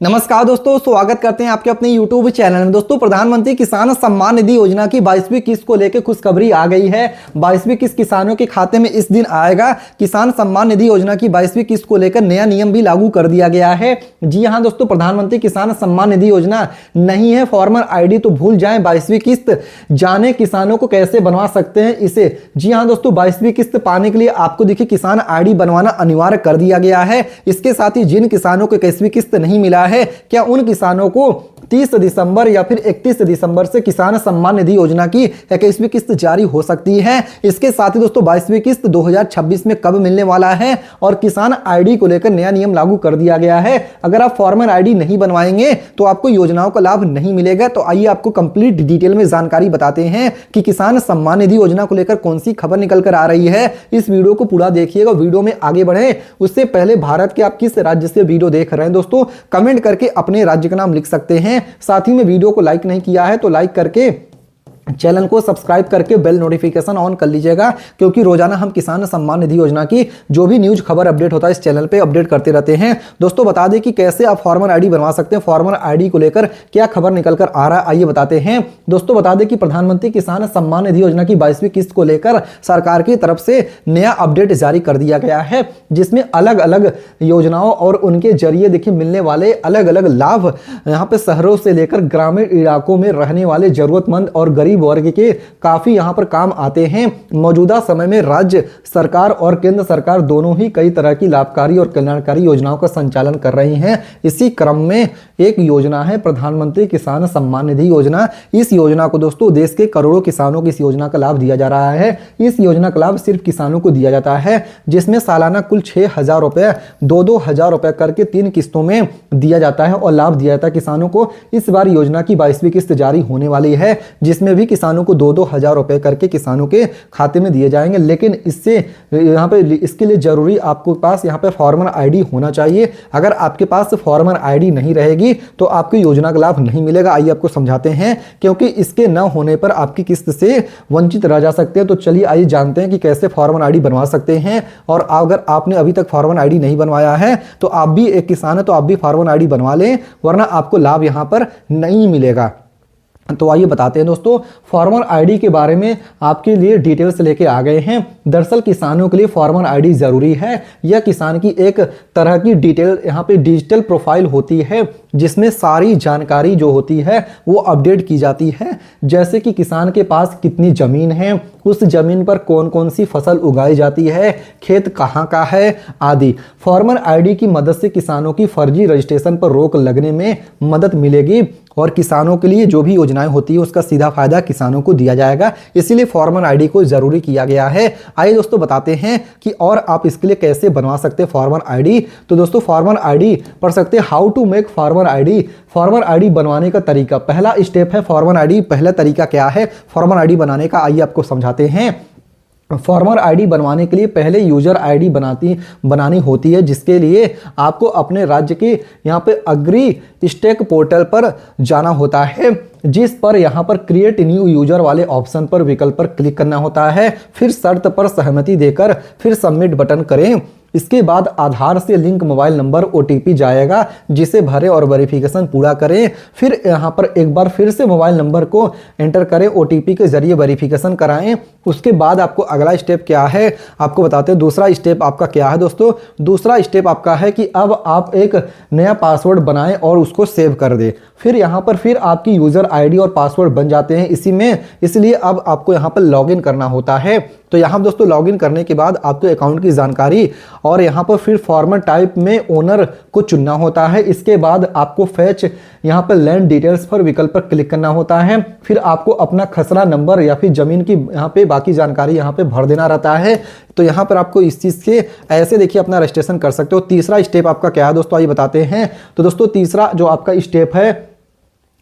नमस्कार दोस्तों, स्वागत करते हैं आपके अपने YouTube चैनल में। दोस्तों, प्रधानमंत्री किसान सम्मान निधि योजना की 22वीं किस्त को लेकर खुशखबरी आ गई है। 22वीं किस्त किसानों के खाते में इस दिन आएगा। किसान सम्मान निधि योजना की 22वीं किस्त को लेकर नया नियम भी लागू कर दिया गया है। जी हां दोस्तों, प्रधानमंत्री किसान सम्मान निधि योजना नहीं है फॉर्मर ID तो भूल जाएं। 22वीं किस्त जाने किसानों को कैसे बनवा सकते हैं इसे। जी हां दोस्तों, 22वीं किस्त पाने के लिए आपको देखिए किसान ID बनवाना अनिवार्य कर दिया गया है। इसके साथ ही जिन किसानों को 21वीं किस्त नहीं मिला है, क्या उन किसानों को 30 दिसंबर या फिर 31 दिसंबर से किसान सम्मान निधि योजना की 21वीं किस्त जारी हो सकती है। इसके साथ ही दोस्तों 22वीं किस्त 2026 में कब मिलने वाला है और किसान ID को लेकर नया नियम लागू कर दिया गया है। अगर आप फॉर्मर ID नहीं बनवाएंगे तो आपको योजनाओं का लाभ नहीं मिलेगा। तो आइए आपको कंप्लीट डिटेल में जानकारी बताते हैं कि किसान सम्मान निधि योजना को लेकर कौन सी खबर निकल कर आ रही है। इस वीडियो को पूरा देखिएगा। वीडियो में आगे बढ़े उससे पहले भारत के आप किस राज्य से वीडियो देख रहे हैं दोस्तों, कमेंट करके अपने राज्य का नाम लिख सकते हैं। साथ ही में वीडियो को लाइक नहीं किया है तो लाइक करके चैनल को सब्सक्राइब करके बेल नोटिफिकेशन ऑन कर लीजिएगा, क्योंकि रोजाना हम किसान सम्मान निधि योजना की जो भी न्यूज खबर अपडेट होता है इस चैनल पे अपडेट करते रहते हैं। दोस्तों, बता दें कि कैसे आप फॉर्मर ID बनवा सकते हैं। फॉर्मर ID को लेकर क्या खबर निकल कर आ रहा है, आइए बताते हैं। दोस्तों, बता दें कि प्रधानमंत्री किसान सम्मान निधि योजना की 22वीं किस्त को लेकर सरकार की तरफ से नया अपडेट जारी कर दिया गया है, जिसमें अलग अलग योजनाओं और उनके जरिए देखिए मिलने वाले अलग अलग लाभ यहाँ पे शहरों से लेकर ग्रामीण इलाकों में रहने वाले जरूरतमंद और गरीब वर्ग के काफी यहां पर काम आते हैं। मौजूदा समय में राज्य सरकार और केंद्र सरकार दोनों ही कई तरह की लाभकारी और कल्याणकारी योजनाओं का संचालन कर रही हैं। इसी क्रम में एक योजना है प्रधानमंत्री किसान सम्मान निधि योजना। इस योजना को दोस्तों देश के करोड़ों किसानों को इस योजना का लाभ दिया जा रहा है। इस योजना का लाभ सिर्फ किसानों को दिया जाता है, जिसमें सालाना कुल 6,000 रुपए 2,000 रुपए करके 3 किस्तों में दिया जाता है और लाभ दिया जाता है किसानों को। इस बार योजना की 22वीं किस्त जारी होने वाली है, जिसमें भी किसानों को 2,000 रुपए करके किसानों के खाते में दिए जाएंगे। लेकिन इससे यहाँ पे इसके लिए जरूरी आपको पास यहाँ पे फॉर्मर ID होना चाहिए। अगर आपके पास फॉर्मर ID नहीं रहेगी तो आपको योजना का लाभ नहीं मिलेगा। आइए आपको समझाते हैं, क्योंकि इसके न होने पर आपकी किस्त से वंचित रह जा सकते हैं। तो चलिए आइए जानते हैं कि कैसे फॉर्मर ID बनवा सकते हैं। और अगर आपने अभी तक फॉर्मर ID नहीं बनवाया है तो आप भी एक किसान है तो आप भी फॉर्मर ID बनवा लें, वरना आपको लाभ यहाँ पर नहीं मिलेगा। तो आइए बताते हैं दोस्तों, फॉर्मर ID के बारे में आपके लिए डिटेल्स लेके आ गए हैं। दरअसल किसानों के लिए फॉर्मर ID जरूरी है। यह किसान की एक तरह की डिटेल यहाँ पे डिजिटल प्रोफाइल होती है, जिसमें सारी जानकारी जो होती है वो अपडेट की जाती है। जैसे कि किसान के पास कितनी जमीन है, उस जमीन पर कौन कौन सी फसल उगाई जाती है, खेत कहाँ का है आदि। फॉर्मर ID की मदद से किसानों की फर्जी रजिस्ट्रेशन पर रोक लगने में मदद मिलेगी और किसानों के लिए जो भी योजनाएं होती है उसका सीधा फायदा किसानों को दिया जाएगा। इसीलिए फॉर्मर ID को जरूरी किया गया है। आइए दोस्तों बताते हैं कि और आप इसके लिए कैसे बनवा सकते हैं फॉर्मर ID। तो दोस्तों, फॉर्मर ID पढ़ सकते हैं how to make farmer ID। Farmer ID बनवाने का तरीका, पहला स्टेप है फॉर्मर ID। पहला तरीका क्या है फॉर्मर ID बनाने का, आइए आपको समझाते हैं। फॉर्मर ID बनवाने के लिए पहले यूजर ID बनानी होती है, जिसके लिए आपको अपने राज्य के यहाँ पे अग्री स्टेक पोर्टल पर जाना होता है, जिस पर यहाँ पर क्रिएट न्यू यूजर वाले ऑप्शन पर विकल्प पर क्लिक करना होता है। फिर शर्त पर सहमति देकर फिर सबमिट बटन करें। इसके बाद आधार से लिंक मोबाइल नंबर OTP जाएगा, जिसे भरें और वेरिफिकेशन पूरा करें। फिर यहाँ पर एक बार फिर से मोबाइल नंबर को एंटर करें, OTP के जरिए वेरिफिकेशन कराएं। उसके बाद आपको अगला स्टेप क्या है आपको बताते हैं। दूसरा स्टेप आपका क्या है दोस्तों, दूसरा स्टेप आपका है कि अब आप एक नया पासवर्ड बनाएं और उसको सेव कर दें। फिर यहाँ पर फिर आपकी यूजर ID और पासवर्ड बन जाते हैं इसी में, इसलिए अब आपको यहाँ पर लॉगिन करना होता है। तो यहाँ दोस्तों लॉगिन करने के बाद आपको अकाउंट की जानकारी और यहाँ पर फिर फॉर्मर टाइप में ओनर को चुनना होता है। इसके बाद आपको फैच यहाँ पर लैंड डिटेल्स पर विकल्प पर क्लिक करना होता है। फिर आपको अपना खसरा नंबर या फिर जमीन की यहाँ पे बाकी जानकारी यहाँ पे भर देना रहता है। तो यहाँ पर आपको इस चीज़ से ऐसे देखिए अपना रजिस्ट्रेशन कर सकते हो। तीसरा स्टेप आपका क्या है दोस्तों, आइए बताते हैं। तो दोस्तों तीसरा जो आपका स्टेप है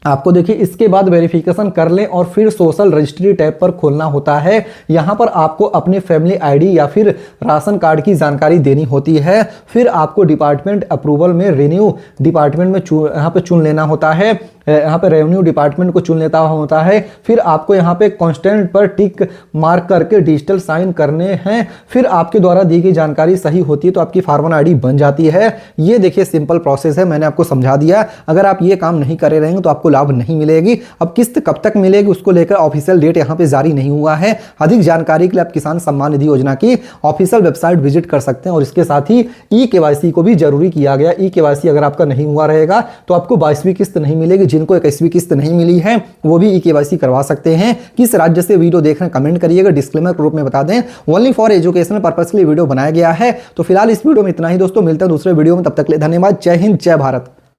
आपको देखिए इसके बाद वेरिफिकेशन कर लें और फिर सोशल रजिस्ट्री टैब पर खोलना होता है। यहाँ पर आपको अपनी फैमिली आईडी या फिर राशन कार्ड की जानकारी देनी होती है। फिर आपको डिपार्टमेंट अप्रूवल में रेन्यू डिपार्टमेंट में यहाँ पे चुन लेना होता है। यहाँ पे रेवेन्यू डिपार्टमेंट को चुन लेता होता है। फिर आपको यहाँ पे कॉन्स्टेंट पर टिक मार्क करके डिजिटल साइन करने हैं। फिर आपके द्वारा दी गई जानकारी सही होती है तो आपकी फार्मर आईडी बन जाती है। ये देखिए सिंपल प्रोसेस है, मैंने आपको समझा दिया। अगर आप ये काम नहीं करे रहेंगे तो आपको लाभ नहीं मिलेगी। अब किस्त कब तक मिलेगी उसको लेकर ऑफिशियल डेट यहाँ पे जारी नहीं हुआ है। अधिक जानकारी के लिए आप किसान सम्मान निधि योजना की ऑफिशियल वेबसाइट विजिट कर सकते हैं। और इसके साथ ही ई-केवाईसी को भी जरूरी किया गया। ई-केवाईसी अगर आपका नहीं हुआ रहेगा तो आपको 22वीं किस्त नहीं मिलेगी। जिनको 21वीं किस्त नहीं मिली है वो भी ई-केवाईसी करवा सकते हैं। किस राज्य से वीडियो देख रहे हैं कमेंट करिएगा, डिस्क्लेमर के रूप में बता दें। ओनली फॉर एजुकेशनल पर्पस के लिए वीडियो बनाया गया है। तो फिलहाल इस वीडियो में इतना ही दोस्तों, मिलते हैं दूसरे वीडियो में, तब तक के लिए धन्यवाद। जय हिंद, जय भारत।